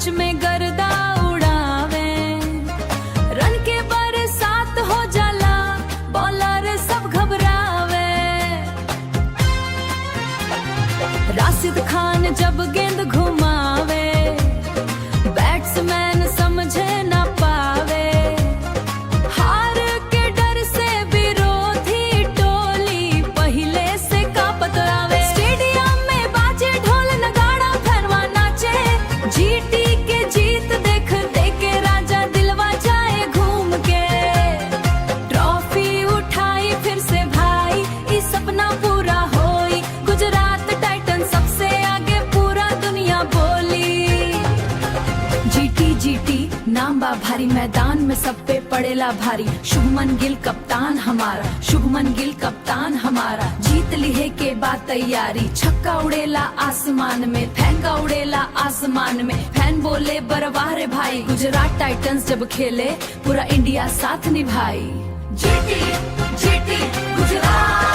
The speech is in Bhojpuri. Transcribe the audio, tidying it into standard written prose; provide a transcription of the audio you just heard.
सच में गर्दा उड़ावे, रन के बरसात हो जाला, बॉलर सब घबरावे। राशिद खान जब गेंद घुमावे, बैट्समैन समझे ना पावे, हार के डर से विरोधी टोली पहले से कांपत आवे। स्टेडियम में बाजे ढोल नगाड़ा, फैनवा नाचे, जीटी के जीत देख के राजा दिलवा जाए घूम के। ट्रॉफी उठाई फिर से भाई, ई सपना पूरा होई, गुजरात टाइटन सबसे आगे पूरा दुनिया बोली। जीटी जीटी नाम बा भारी, मैदान में सब पे पड़ेला भारी। शुभमन गिल कप्तान हमारा, शुभमन गिल कप्तान हमारा, जीत लिहे के बाद तैयारी। छक्का उड़ेला आसमान में, फैंका उड़ेला आसमान में, फैन बोले बरवाह रे भाई। गुजरात टाइटंस जब खेले पूरा इंडिया साथ निभाई। GT GT Gujarat.